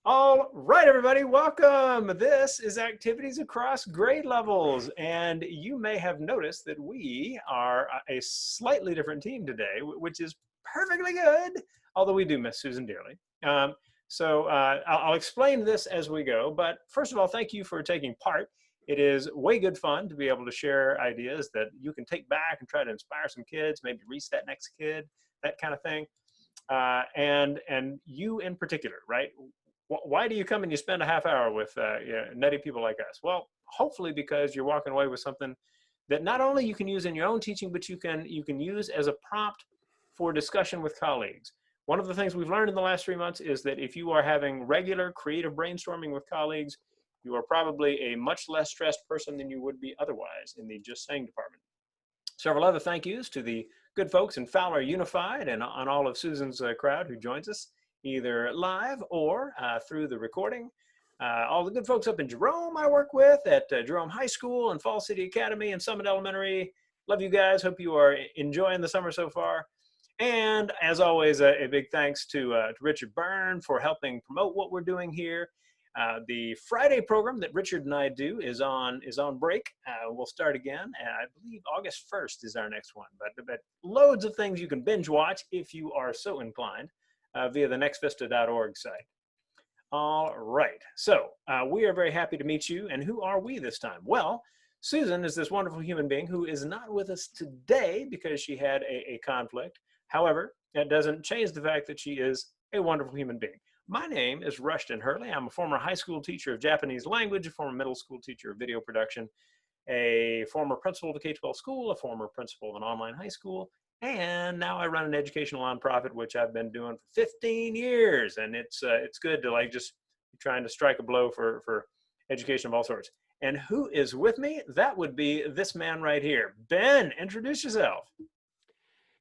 All right, everybody, welcome. This is Activities Across Grade Levels, and you may have noticed that we are a slightly different team today, which is perfectly good, although we do miss Susan dearly. I'll explain this as we go, but first of all, thank you for taking part. It is way good fun to be able to share ideas that you can take back and try to inspire some kids, maybe reach that next kid, that kind of thing. And you in particular, right? Why do you come and you spend a half hour with nutty people like us? Well, hopefully because you're walking away with something that not only you can use in your own teaching, but you can use as a prompt for discussion with colleagues. One of the things we've learned in the last 3 months is that if you are having regular creative brainstorming with colleagues, you are probably a much less stressed person than you would be otherwise in the Just Saying department. Several other thank yous to the good folks in Fowler Unified and on all of Susan's crowd who joins us either live or through the recording. All the good folks up in Jerome I work with at Jerome High School and Fall City Academy and Summit Elementary. Love you guys. Hope you are enjoying the summer so far. And as always, a big thanks to Richard Byrne for helping promote what we're doing here. The Friday program that Richard and I do is on break. We'll start again. I believe August 1st is our next one, but loads of things you can binge watch if you are so inclined via the nextvista.org site. All right, so we are very happy to meet you. And who are we this time? Well, Susan is this wonderful human being who is not with us today because she had a conflict. However, that doesn't change the fact that she is a wonderful human being. My name is Rushton Hurley. I'm a former high school teacher of Japanese language, a former middle school teacher of video production, a former principal of a K-12 school, a former principal of an online high school, and now I run an educational nonprofit, which I've been doing for 15 years. And it's good to like just trying to strike a blow for education of all sorts. And who is with me? That would be this man right here. Ben, introduce yourself.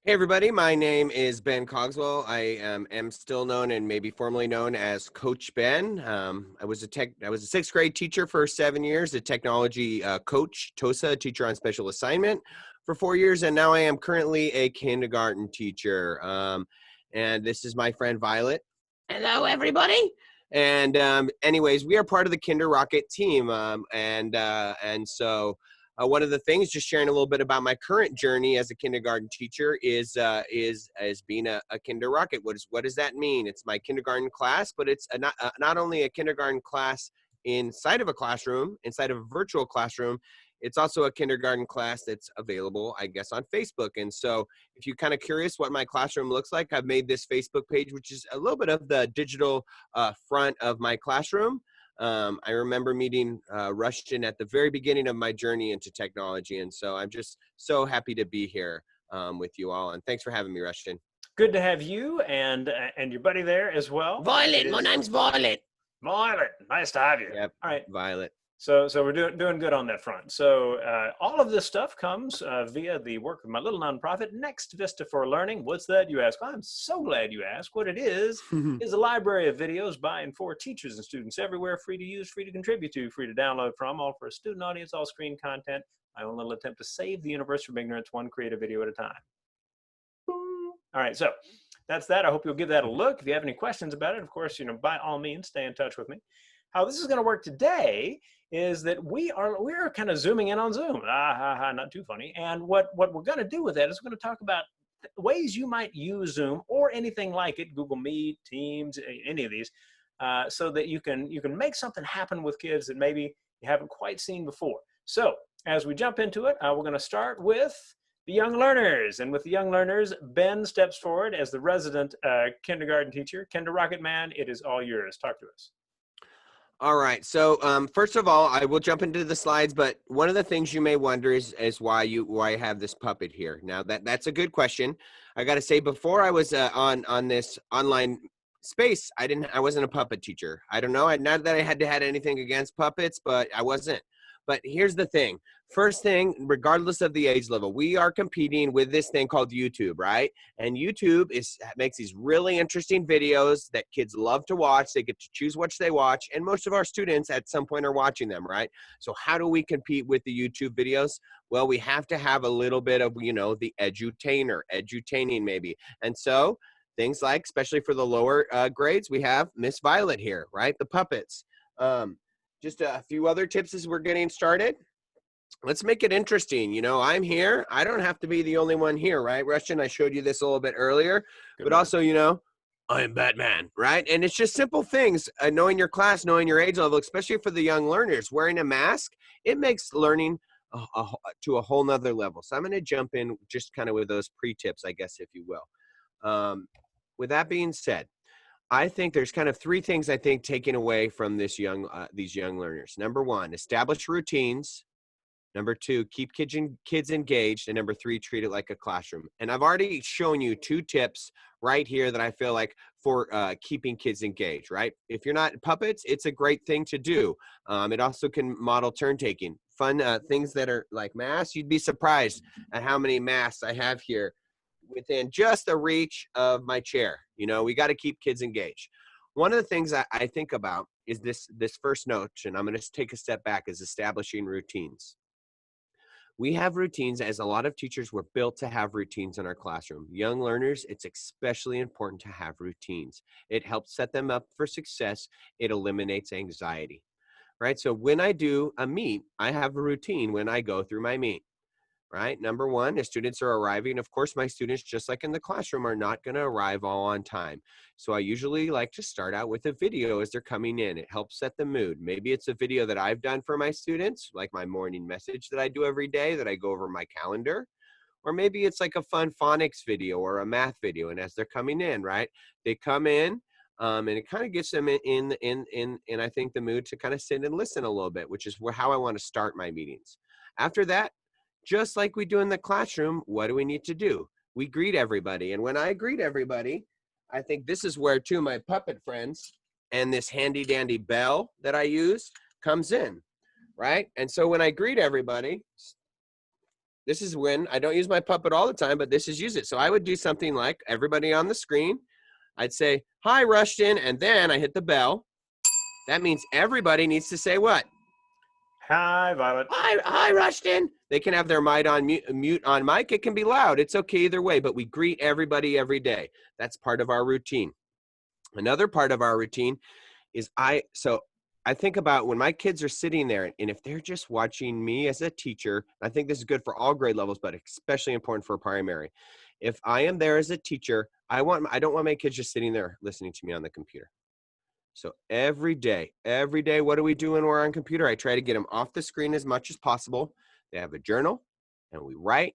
Hey everybody, my name is Ben Cogswell. I am still known and maybe formerly known as Coach Ben. I was a sixth grade teacher for 7 years, a technology coach, TOSA, teacher on special assignment for 4 years, and now I am currently a kindergarten teacher. And this is my friend Violet. Hello everybody. And anyways, we are part of the Kinder Rocket team, and so. One of the things, just sharing a little bit about my current journey as a kindergarten teacher, is being a Kinder Rocket. What does that mean? It's my kindergarten class, but it's not only a kindergarten class inside of a classroom, inside of a virtual classroom. It's also a kindergarten class that's available, I guess, on Facebook. And so if you're kind of curious what my classroom looks like, I've made this Facebook page, which is a little bit of the digital front of my classroom. I remember meeting Rushton at the very beginning of my journey into technology. And so I'm just so happy to be here with you all. And thanks for having me, Rushton. Good to have you and your buddy there as well. Violet, my name's Violet. Violet, nice to have you. Yep, all right. Violet. So we're doing good on that front. So all of this stuff comes via the work of my little nonprofit, Next Vista for Learning. What's that, you ask? Well, I'm so glad you asked. What it is a library of videos by and for teachers and students everywhere, free to use, free to contribute to, free to download from, all for a student audience, all screen content. My own little attempt to save the universe from ignorance, one creative video at a time. Boom. All right, so that's that. I hope you'll give that a look. If you have any questions about it, of course, by all means, stay in touch with me. How this is going to work today is that we're kind of zooming in on Zoom. Not too funny. And what we're going to do with that is we're going to talk about ways you might use Zoom or anything like it, Google Meet, Teams, any of these, so that you can make something happen with kids that maybe you haven't quite seen before. So as we jump into it, we're going to start with the young learners. And with the young learners, Ben steps forward as the resident kindergarten teacher. Kinder Rocket Man, it is all yours. Talk to us. All right. So first of all, I will jump into the slides, but one of the things you may wonder is why I have this puppet here. Now that's a good question. I got to say, before I was on this online space, I wasn't a puppet teacher. I don't know. Not that I had anything against puppets, but I wasn't. But here's the thing. First thing, regardless of the age level, we are competing with this thing called YouTube, right? And YouTube makes these really interesting videos that kids love to watch. They get to choose which they watch. And most of our students at some point are watching them, right? So how do we compete with the YouTube videos? Well, we have to have a little bit of, the edutaining maybe. And so Things like, especially for the lower grades, we have Miss Violet here, right? The puppets. Just a few other tips as we're getting started. Let's make it interesting. You know, I'm here. I don't have to be the only one here, right? Rushton, I showed you this a little bit earlier, Good but man. also, you know, I'm Batman, right? And it's just simple things. Knowing your class, knowing your age level, especially for the young learners. Wearing a mask, it makes learning to a whole nother level. So I'm going to jump in just kind of with those pre-tips, I guess, if you will. With that being said, I think there's kind of three things I think taken away from these young learners. Number one, establish routines. Number two, keep kids engaged. And number three, treat it like a classroom. And I've already shown you 2 tips right here that I feel like for keeping kids engaged, right? If you're not puppets, it's a great thing to do. It also can model turn taking. Fun things that are like masks. You'd be surprised at how many masks I have here within just the reach of my chair. You know, we got to keep kids engaged. One of the things I think about is this first note, and I'm going to take a step back, is establishing routines. We have routines, as a lot of teachers were built to have routines in our classroom. Young learners, it's especially important to have routines. It helps set them up for success. It eliminates anxiety, right? So when I do a meet, I have a routine when I go through my meet, right? Number one, as students are arriving, of course, my students, just like in the classroom, are not going to arrive all on time. So I usually like to start out with a video as they're coming in. It helps set the mood. Maybe it's a video that I've done for my students, like my morning message that I do every day that I go over my calendar. Or maybe it's like a fun phonics video or a math video. And as they're coming in, right, they come in and it kind of gets them in I think the mood to kind of sit and listen a little bit, which is how I want to start my meetings. After that, just like we do in the classroom, what do we need to do? We greet everybody. And when I greet everybody, I think this is where too my puppet friends and this handy dandy bell that I use comes in, right? And so when I greet everybody, this is when I don't use my puppet all the time, but this is use it. So I would do something like everybody on the screen. I'd say, hi, Rushton. And then I hit the bell. That means everybody needs to say what? Hi, Violet. Hi, Rushton. They can have their mic on mute on mic. It can be loud. It's okay either way, but we greet everybody every day. That's part of our routine. Another part of our routine is I think about when my kids are sitting there, and if they're just watching me as a teacher, I think this is good for all grade levels, but especially important for primary. If I am there as a teacher, I don't want my kids just sitting there listening to me on the computer. So every day, what do we do when we're on computer? I try to get them off the screen as much as possible. They have a journal, and we write,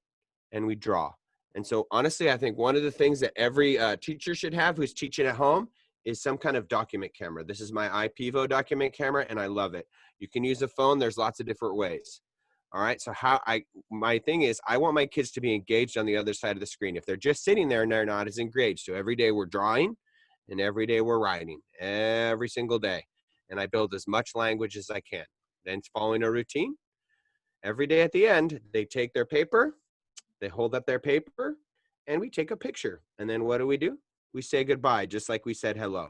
and we draw. And so honestly, I think one of the things that every teacher should have who's teaching at home is some kind of document camera. This is my iPivo document camera, and I love it. You can use a phone. There's lots of different ways. All right, so my thing is I want my kids to be engaged on the other side of the screen. If they're just sitting there and they're not as engaged. So every day we're drawing, and every day we're writing, every single day. And I build as much language as I can. Then following a routine, every day at the end, they take their paper, they hold up their paper, and we take a picture. And then what do? We say goodbye, just like we said hello,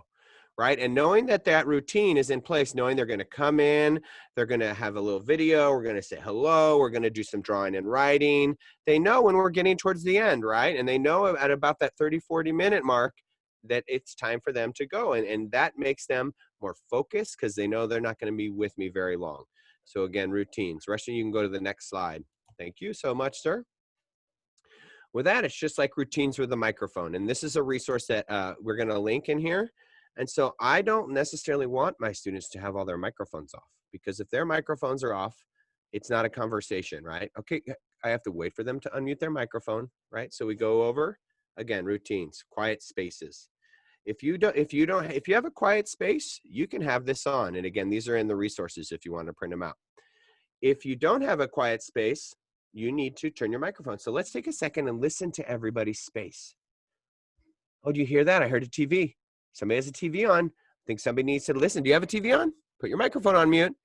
right? And knowing that that routine is in place, knowing they're going to come in, they're going to have a little video, we're going to say hello, we're going to do some drawing and writing. They know when we're getting towards the end, right? And they know at about that 30, 40 minute mark, that it's time for them to go. And that makes them more focused because they know they're not going to be with me very long. So again, routines. Rushton, you can go to the next slide. Thank you so much, sir. With that, it's just like routines with a microphone. And this is a resource that we're going to link in here. And so I don't necessarily want my students to have all their microphones off, because if their microphones are off, it's not a conversation, right? Okay, I have to wait for them to unmute their microphone, right? So we go over, again, routines, quiet spaces. If you have a quiet space, you can have this on. And again, these are in the resources if you want to print them out. If you don't have a quiet space, you need to turn your microphone. So let's take a second and listen to everybody's space. Oh, do you hear that? I heard a TV. Somebody has a TV on. I think somebody needs to listen. Do you have a TV on? Put your microphone on mute,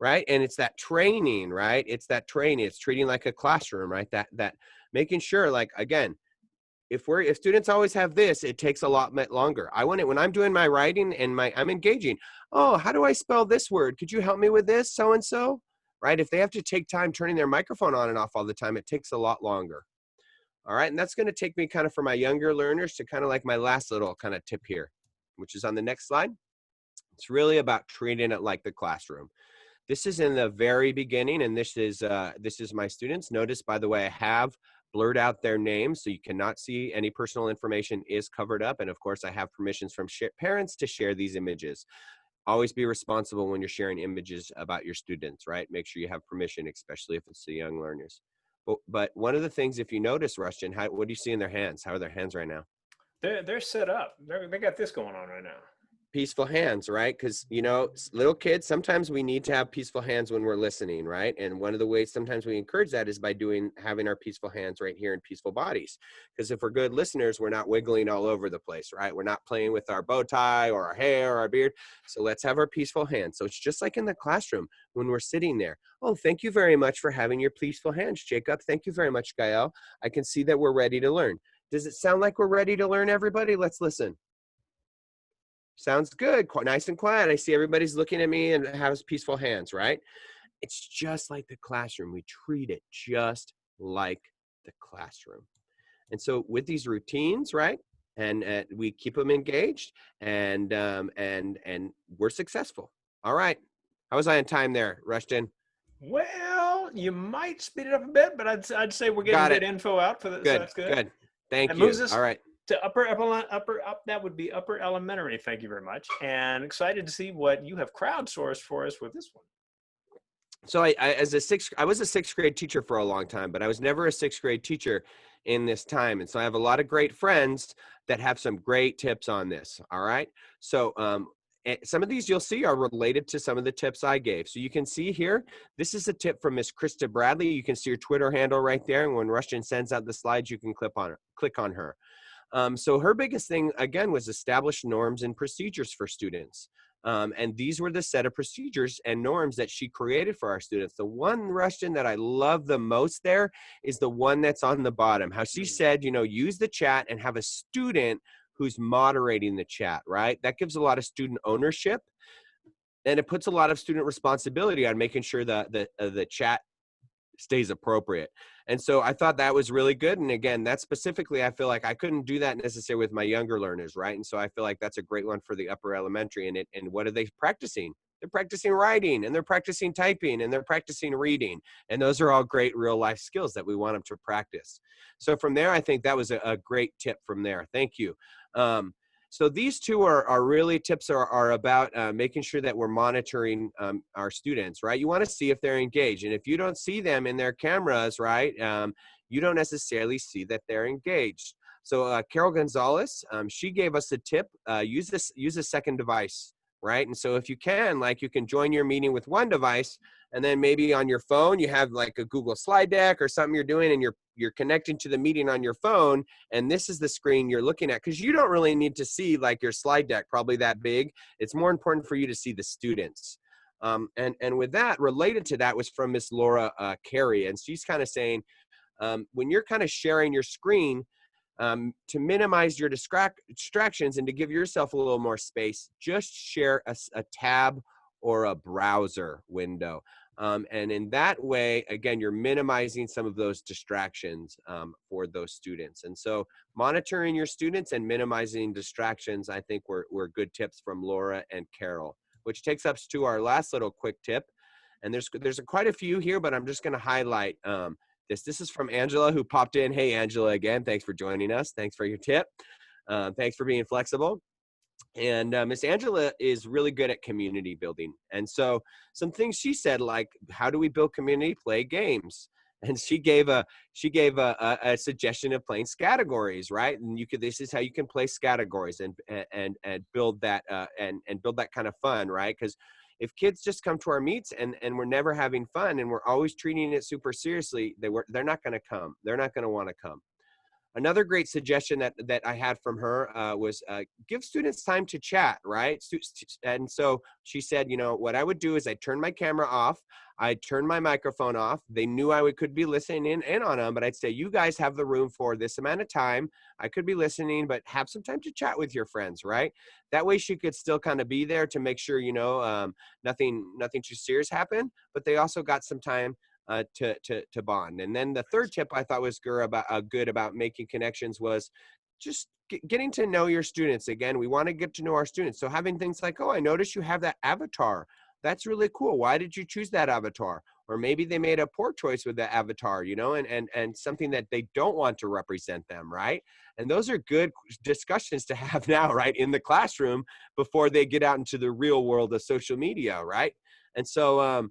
right? And it's that training, right? It's that training. It's treating like a classroom, right? That making sure, like, again, if students always have this, it takes a lot longer. I want it when I'm doing my writing and I'm engaging. Oh, how do I spell this word? Could you help me with this? So-and-so, right? If they have to take time turning their microphone on and off all the time, it takes a lot longer. All right, and that's going to take me kind of for my younger learners to kind of like my last little kind of tip here, which is on the next slide. It's really about treating it like the classroom. This is in the very beginning, and this is my students. Notice, by the way, I have blurred out their names, so you cannot see any personal information is covered up. And of course, I have permissions from parents to share these images. Always be responsible when you're sharing images about your students, right? Make sure you have permission, especially if it's the young learners. But one of the things, if you notice, Rushton, what do you see in their hands? How are their hands right now? They're set up. They got this going on right now. Peaceful hands, right? Because, you know, little kids, sometimes we need to have peaceful hands when we're listening, right? And one of the ways sometimes we encourage that is by having our peaceful hands right here in peaceful bodies. Because if we're good listeners, we're not wiggling all over the place, right? We're not playing with our bow tie or our hair or our beard. So let's have our peaceful hands. So it's just like in the classroom when we're sitting there. Oh, thank you very much for having your peaceful hands, Jacob. Thank you very much, Gael. I can see that we're ready to learn. Does it sound like we're ready to learn, everybody? Let's listen. Sounds good. Quite nice and quiet. I see everybody's looking at me and has peaceful hands, right? It's just like the classroom. We treat it just like the classroom. And so with these routines, right? And we keep them engaged, and we're successful. All right. How was I on time there, Rushton? Well, you might speed it up a bit, but I'd say we're getting Got good it. info out for this. So Good. that's good. Good. Thank That you. moves us All right. to upper up. That would be upper elementary. Thank you very much. And excited to see what you have crowdsourced for us with this one. So I was a sixth grade teacher for a long time, but I was never a sixth grade teacher in this time. And so I have a lot of great friends that have some great tips on this. All right. So some of these you'll see are related to some of the tips I gave. So you can see here, this is a tip from Miss Krista Bradley. You can see her Twitter handle right there. And when Rushton sends out the slides, you can click on her. So her biggest thing, again, was establish norms and procedures for students. And these were the set of procedures and norms that she created for our students. The one, Rushton, that I love the most there is the one that's on the bottom. How she said, you know, use the chat and have a student who's moderating the chat, right? That gives a lot of student ownership, and it puts a lot of student responsibility on making sure that the chat stays appropriate. And so I thought that was really good. And again, that specifically, I feel like I couldn't do that necessarily with my younger learners, right? And so I feel like that's a great one for the upper elementary. And what are they practicing? They're practicing writing, and they're practicing typing, and they're practicing reading. And those are all great real life skills that we want them to practice. So from there, I think that was a great tip from there. Thank you. So these two are really tips are about making sure that we're monitoring our students, right? You want to see if they're engaged. And if you don't see them in their cameras, right, you don't necessarily see that they're engaged. So Carol Gonzalez, she gave us a tip, use a second device, right? And so if you can, like, you can join your meeting with one device, and then maybe on your phone, you have like a Google slide deck or something you're doing, and you're connecting to the meeting on your phone, and this is the screen you're looking at, because you don't really need to see like your slide deck probably that big. It's more important for you to see the students. And with that, related to that was from Miss Laura Carey, and she's kind of saying, when you're kind of sharing your screen, to minimize your distractions and to give yourself a little more space, just share a tab or a browser window. And in that way, again, you're minimizing some of those distractions for those students. And so monitoring your students and minimizing distractions, I think were good tips from Laura and Carol, which takes us to our last little quick tip. And there's quite a few here, but I'm just going to highlight this is from Angela, who popped in. Hey, Angela, again, thanks for joining us. Thanks for your tip. Thanks for being flexible. And Miss Angela is really good at community building. And so some things she said, like, how do we build community? Play games. And she gave a suggestion of playing categories, right? And this is how you can play categories and build that and build that kind of fun, right? Because if kids just come to our meets and we're never having fun and we're always treating it super seriously, they're not going to come. They're not going to want to come. Another great suggestion that I had from her was give students time to chat, right? And so she said, you know, what I would do is I'd turn my camera off, I'd turn my microphone off. They knew could be listening in on them, but I'd say, you guys have the room for this amount of time. I could be listening, but have some time to chat with your friends, right? That way she could still kind of be there to make sure, you know, nothing too serious happened, but they also got some time to bond. And then the third tip I thought was good about making connections was just getting to know your students. Again, we want to get to know our students. So having things like, oh, I noticed you have that avatar. That's really cool. Why did you choose that avatar? Or maybe they made a poor choice with the avatar, and something that they don't want to represent them, right? And those are good discussions to have now, right, in the classroom before they get out into the real world of social media, right? And so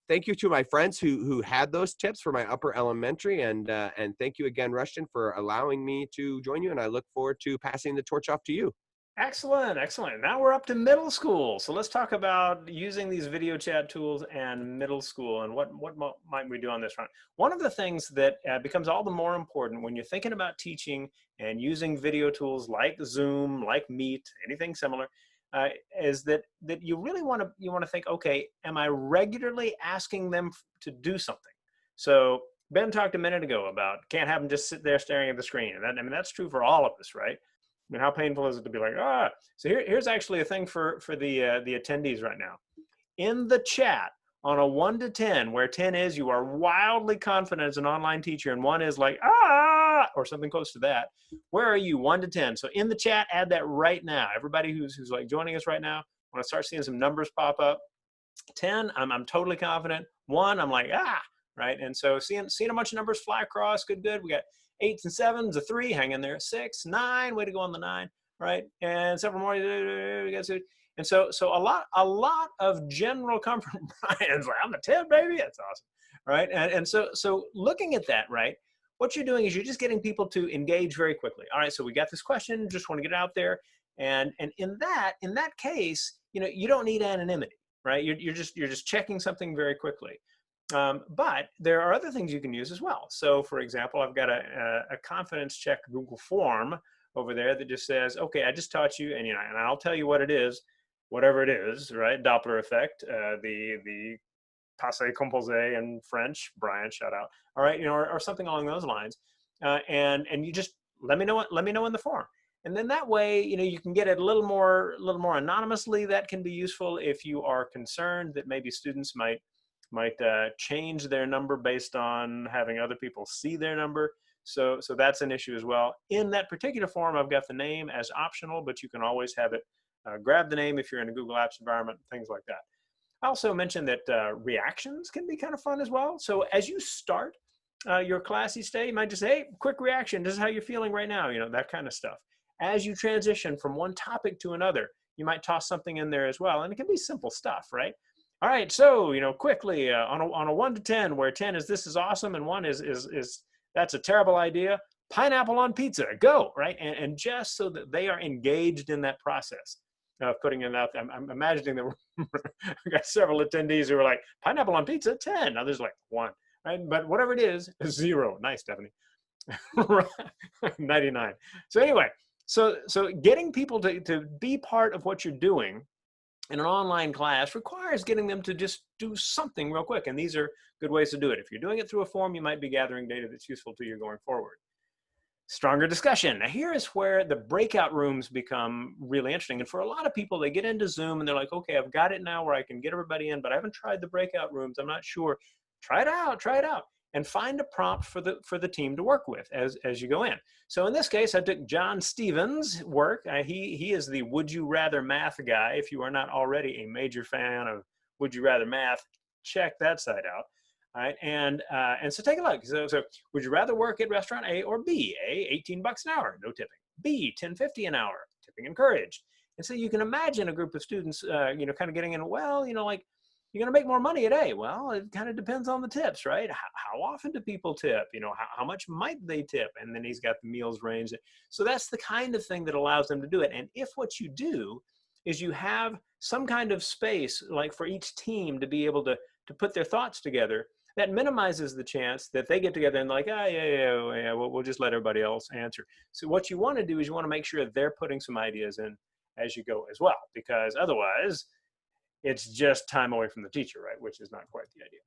thank you to my friends who had those tips for my upper elementary, and thank you again, Rushton, for allowing me to join you. And I look forward to passing the torch off to you. Excellent, excellent. Now we're up to middle school. So let's talk about using these video chat tools and middle school, and what might we do on this front. One of the things that becomes all the more important when you're thinking about teaching and using video tools like Zoom, like Meet, anything similar, is that you really want to think, okay, am I regularly asking them to do something? So Ben talked a minute ago about can't have them just sit there staring at the screen, and I mean that's true for all of us, right? I mean, how painful is it to be like, ah? So here's actually a thing for the attendees right now. In the chat, on a 1 to 10, where 10 is you are wildly confident as an online teacher, and 1 is like, ah, or something close to that. Where are you, 1 to 10? So in the chat, add that right now. Everybody who's like joining us right now, when I start seeing some numbers pop up, 10, I'm totally confident. 1, I'm like, ah, right? And so seeing a bunch of numbers fly across, good. We got 8s and 7s, a 3, hang in there, 6, 9, way to go on the 9, right? And several more, and so a lot of general comfort. Brian's like, I'm a 10, baby, that's awesome, right? And so looking at that, right, what you're doing is you're just getting people to engage very quickly. All right, so we got this question, just want to get it out there, and in that case, you don't need anonymity, right? You're just checking something very quickly. But there are other things you can use as well. So for example, I've got a confidence check Google form over there that just says, okay, I just taught you, and and I'll tell you what it is, whatever it is, right? Doppler effect, the passé composé in French, Brian, shout out. All right, or something along those lines. And you just let me know in the form. And then that way, you can get it a little more anonymously. That can be useful if you are concerned that maybe students might change their number based on having other people see their number. So that's an issue as well. In that particular form, I've got the name as optional, but you can always have it grab the name if you're in a Google Apps environment, things like that. I also mentioned that reactions can be kind of fun as well. So as you start your class each day, you might just say, hey, quick reaction, this is how you're feeling right now, that kind of stuff. As you transition from one topic to another, you might toss something in there as well. And it can be simple stuff, right? All right, so quickly on a 1 to 10, where 10 is this is awesome and 1 is that's a terrible idea. Pineapple on pizza, go, right? And just so that they are engaged in that process of putting it out there. I'm imagining that we got several attendees who are like, pineapple on pizza, 10. Others like 1, right? But whatever it is 0. Nice, Stephanie. 99. So anyway, so getting people to be part of what you're doing in an online class requires getting them to just do something real quick. And these are good ways to do it. If you're doing it through a form, you might be gathering data that's useful to you going forward. Stronger discussion. Now here is where the breakout rooms become really interesting. And for a lot of people, they get into Zoom and they're like, okay, I've got it now where I can get everybody in, but I haven't tried the breakout rooms. I'm not sure. Try it out. And find a prompt for the team to work with as you go in. So in this case, I took John Stevens' work. He is the Would You Rather Math guy. If you are not already a major fan of Would You Rather Math, check that site out. All right, and so take a look. So would you rather work at restaurant A or B? A, $18 an hour, no tipping. B, $10.50 an hour, tipping encouraged. And so you can imagine a group of students, kind of getting in. Well, like, you're going to make more money at A. Well, it kind of depends on the tips, right? How often do people tip? How much might they tip? And then he's got the meals range. So that's the kind of thing that allows them to do it. And if what you do is you have some kind of space, like for each team to be able to put their thoughts together, that minimizes the chance that they get together and like, yeah, we'll just let everybody else answer. So what you want to do is you want to make sure they're putting some ideas in as you go as well, because otherwise, it's just time away from the teacher, right? Which is not quite the idea.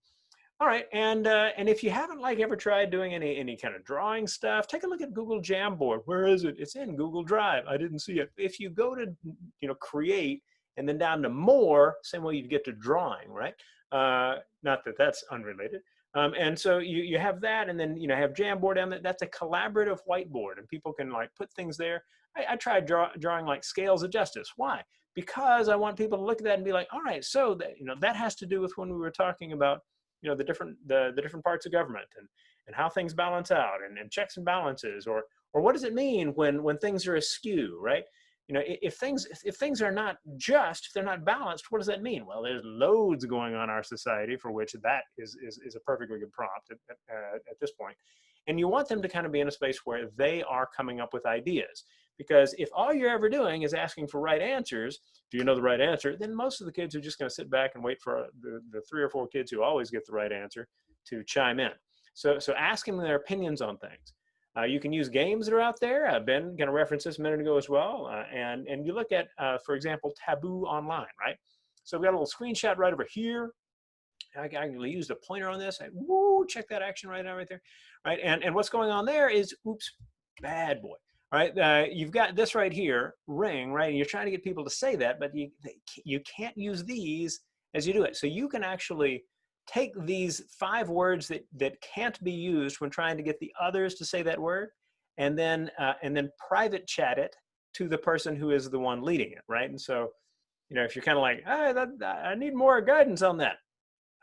All right, and if you haven't ever tried doing any kind of drawing stuff, take a look at Google Jamboard. Where is it? It's in Google Drive. I didn't see it. If you go to create and then down to more, same way you get to drawing, right? Not that that's unrelated. And so you have that, and then have Jamboard on that. That's a collaborative whiteboard, and people can like put things there. I tried drawing like scales of justice. Why? Because I want people to look at that and be like, all right, so that that has to do with when we were talking about the different parts of government, and how things balance out, and checks and balances, or what does it mean when things are askew, right? If things are not just, if they're not balanced, what does that mean? Well, there's loads going on in our society for which that is a perfectly good prompt at this point. And you want them to kind of be in a space where they are coming up with ideas. Because if all you're ever doing is asking for right answers, do you know the right answer? Then most of the kids are just going to sit back and wait for the 3 or 4 kids who always get the right answer to chime in. So asking them their opinions on things. You can use games that are out there. Ben kind of referenced this a minute ago as well. And you look at, for example, Taboo Online, right? So we've got a little screenshot right over here. I can use the pointer on this. Woo, check that action right now, right there, right? And what's going on there is, oops, bad boy, right? You've got this right here, ring, right? And you're trying to get people to say that, but you can't use these as you do it. So you can actually take these 5 words that can't be used when trying to get the others to say that word, and then private chat it to the person who is the one leading it, right? And so, if you're kind of like, I need more guidance on that,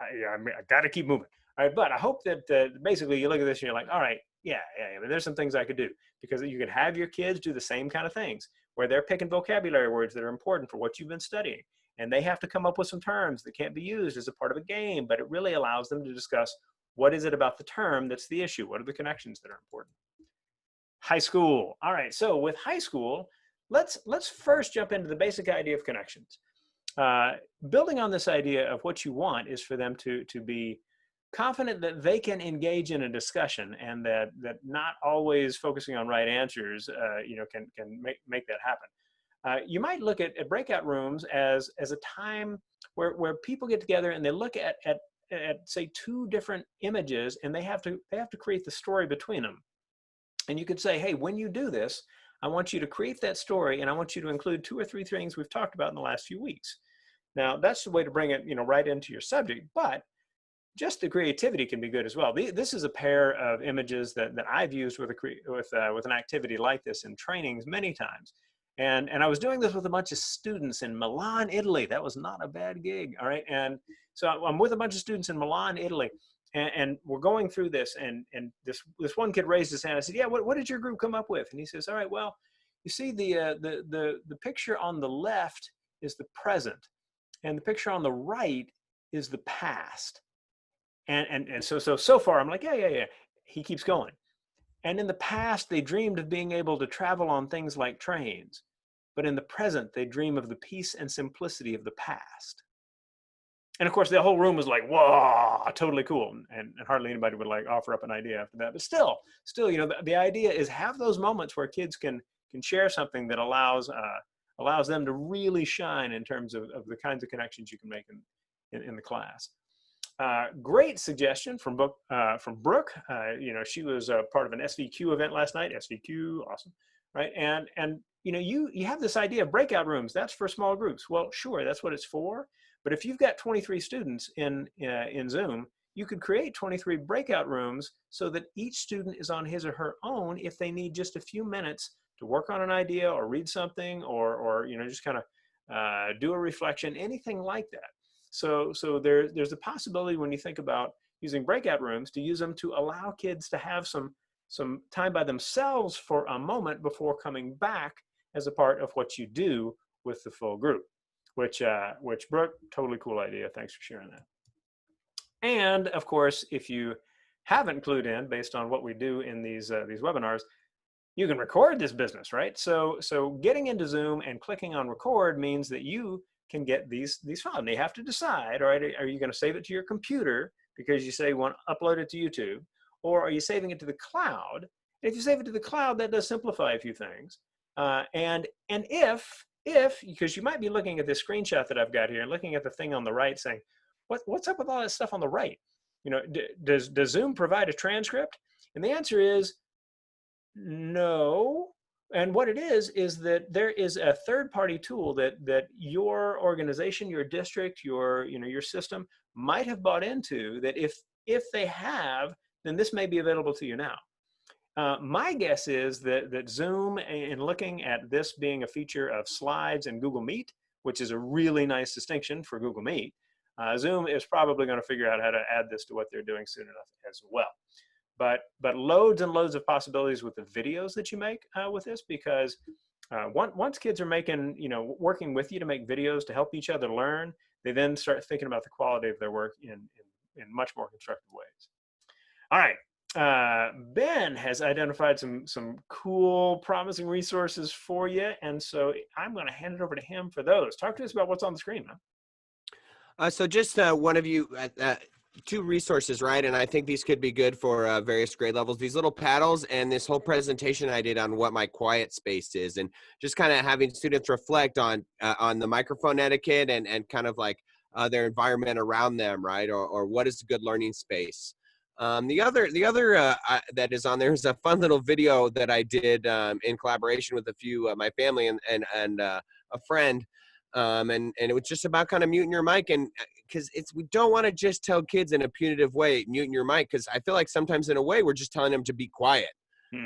I got to keep moving. All right, but I hope that basically you look at this and you're like, all right, yeah. I mean, there's some things I could do, because you can have your kids do the same kind of things where they're picking vocabulary words that are important for what you've been studying. And they have to come up with some terms that can't be used as a part of a game, but it really allows them to discuss what is it about the term that's the issue? What are the connections that are important? High school. All right, so with high school, let's first jump into the basic idea of connections. Building on this idea of what you want is for them to be confident that they can engage in a discussion, and that not always focusing on right answers, can make that happen. You might look at breakout rooms as a time where people get together and they look at say 2 different images, and they have to create the story between them. And you could say, hey, when you do this, I want you to create that story, and I want you to include 2 or 3 things we've talked about in the last few weeks. Now, that's the way to bring it, right into your subject, but just the creativity can be good as well. This is a pair of images that I've used with an activity like this in trainings many times. And I was doing this with a bunch of students in Milan, Italy. That was not a bad gig, all right? And so I'm with a bunch of students in Milan, Italy, and we're going through this, and this one kid raised his hand. I said, yeah, what did your group come up with? And he says, all right, well, you see the picture on the left is the present, and the picture on the right is the past. And so far, I'm like, yeah. He keeps going. And in the past, they dreamed of being able to travel on things like trains. But in the present, they dream of the peace and simplicity of the past. And of course, the whole room was like, whoa, totally cool. And hardly anybody would like offer up an idea after that. But still, the idea is have those moments where kids can share something that allows them to really shine in terms of the kinds of connections you can make in the class. Great suggestion from Brooke. She was a part of an SVQ event last night. SVQ, awesome, right? And you have this idea of breakout rooms. That's for small groups. Well, sure, that's what it's for. But if you've got 23 students in Zoom, you could create 23 breakout rooms so that each student is on his or her own if they need just a few minutes to work on an idea or read something or just kind of do a reflection, anything like that. So there's a possibility when you think about using breakout rooms to use them to allow kids to have some time by themselves for a moment before coming back as a part of what you do with the full group, which Brooke, totally cool idea. Thanks for sharing that. And of course, if you haven't clued in based on what we do in these webinars, you can record this business, right? So getting into Zoom and clicking on record means that you can get these files. And you have to decide, all right, are you going to save it to your computer because you say you want to upload it to YouTube, or are you saving it to the cloud? And if you save it to the cloud, that does simplify a few things. And if because you might be looking at this screenshot that I've got here and looking at the thing on the right saying, what's up with all that stuff on the right? Does Zoom provide a transcript? And the answer is no, And what it is that there is a third-party tool that your organization, your district, your system might have bought into, that if they have, then this may be available to you now. My guess is that Zoom, in looking at this being a feature of slides and Google Meet, which is a really nice distinction for Google Meet, Zoom is probably going to figure out how to add this to what they're doing soon enough as well. But loads and loads of possibilities with the videos that you make with this, because once kids are making, working with you to make videos to help each other learn, they then start thinking about the quality of their work in much more constructive ways. All right. Ben has identified some cool, promising resources for you, and so I'm going to hand it over to him for those. Talk to us about what's on the screen, man. So just one of you, two resources, right? And I think these could be good for various grade levels. These little paddles and this whole presentation I did on what my quiet space is, and just kind of having students reflect on the microphone etiquette and kind of like their environment around them, right? Or what is a good learning space. The other that is on there is a fun little video that I did in collaboration with a few my family and a friend. And it was just about kind of muting your mic, and because we don't want to just tell kids in a punitive way, muting your mic, because I feel like sometimes in a way we're just telling them to be quiet.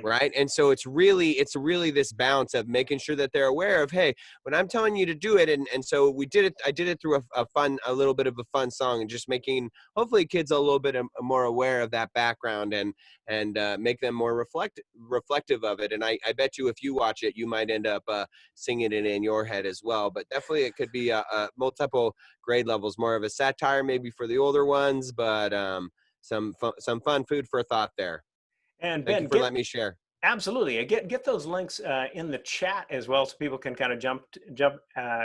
Right. And so it's really this balance of making sure that they're aware of, hey, when I'm telling you to do it. And so I did it through a little bit of a fun song, and just making hopefully kids a little bit more aware of that background and make them more reflective of it. And I bet you if you watch it, you might end up singing it in your head as well. But definitely it could be a multiple grade levels, more of a satire maybe for the older ones, but some fun food for thought there. And Thank you Ben, for letting me share. absolutely get those links in the chat as well, so people can kind of jump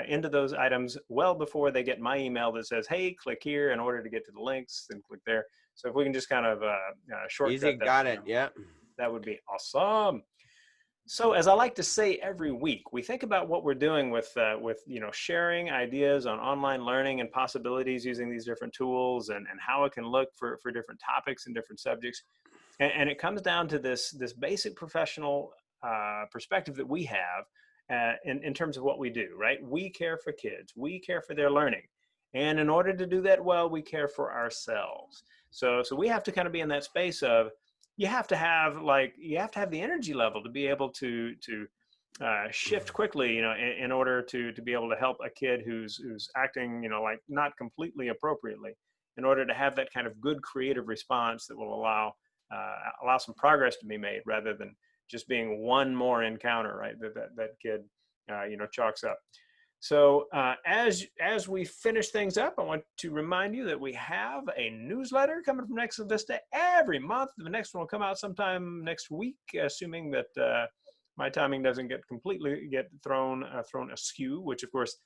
into those items well before they get my email that says, "Hey, click here in order to get to the links," and click there. So if we can just kind of shortcut Easy, that, got it. Yeah. that would be awesome. So as I like to say every week, we think about what we're doing with sharing ideas on online learning and possibilities using these different tools, and how it can look for different topics and different subjects. And it comes down to this basic professional perspective that we have in terms of what we do, right? We care for kids, we care for their learning, and in order to do that well, we care for ourselves. So we have to kind of be in that space of, you have to have the energy level to be able to shift quickly, in order to be able to help a kid who's acting, like not completely appropriately, in order to have that kind of good creative response that will allow some progress to be made, rather than just being one more encounter, right? That kid, chalks up. So as we finish things up, I want to remind you that we have a newsletter coming from Next Vista every month. The next one will come out sometime next week, assuming that my timing doesn't completely get thrown askew, which of course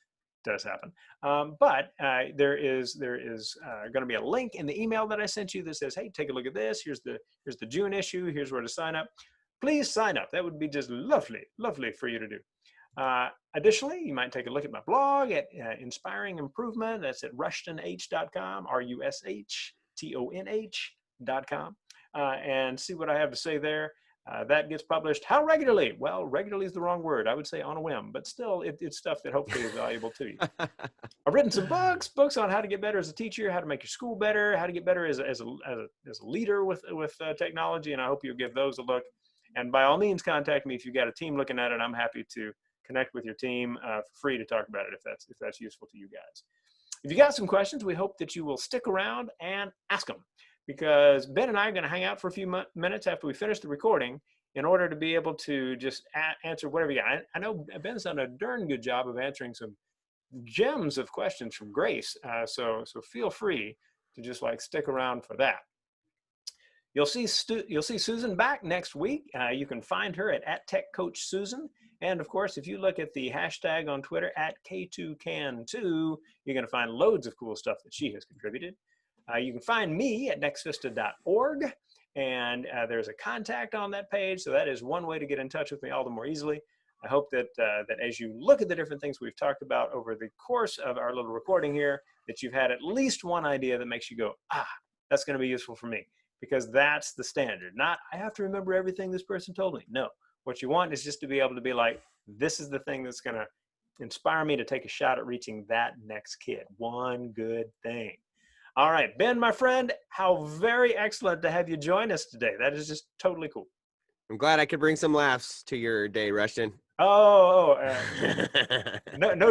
does happen. But there is going to be a link in the email that I sent you that says, "Hey, take a look at this. Here's the June issue. Here's where to sign up. Please sign up." That would be just lovely for you to do. Additionally, you might take a look at my blog at Inspiring Improvement. That's at rushtonh.com, rushtonh.com, and see what I have to say there. That gets published how regularly? Well, regularly is the wrong word. I would say on a whim, but still, it's stuff that hopefully is valuable to you. I've written some books on how to get better as a teacher, how to make your school better, how to get better as a leader with technology, and I hope you'll give those a look. And by all means, contact me if you've got a team looking at it. I'm happy to connect with your team for free to talk about it if that's useful to you guys. If you got some questions, we hope that you will stick around and ask them, because Ben and I are going to hang out for a few minutes after we finish the recording in order to be able to just answer whatever you got. I know Ben's done a darn good job of answering some gems of questions from Grace, so feel free to just stick around for that. You'll see Susan back next week. You can find her at @TechCoachSusan. And of course, if you look at the hashtag on Twitter @K2Can2, you're going to find loads of cool stuff that she has contributed. You can find me at nextvista.org, and there's a contact on that page. So that is one way to get in touch with me all the more easily. I hope that as you look at the different things we've talked about over the course of our little recording here, that you've had at least one idea that makes you go, that's going to be useful for me. Because that's the standard. Not, I have to remember everything this person told me. No, What you want is just to be able to be like, this is the thing that's going to inspire me to take a shot at reaching that next kid. One good thing. All right, Ben, my friend, how very excellent to have you join us today. That is just totally cool. I'm glad I could bring some laughs to your day, Rushton. No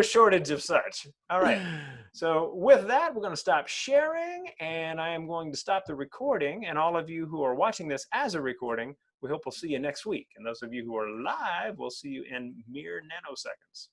shortage of such. All right. So with that, we're going to stop sharing, and I am going to stop the recording. And all of you who are watching this as a recording, we hope we'll see you next week. And those of you who are live, we'll see you in mere nanoseconds.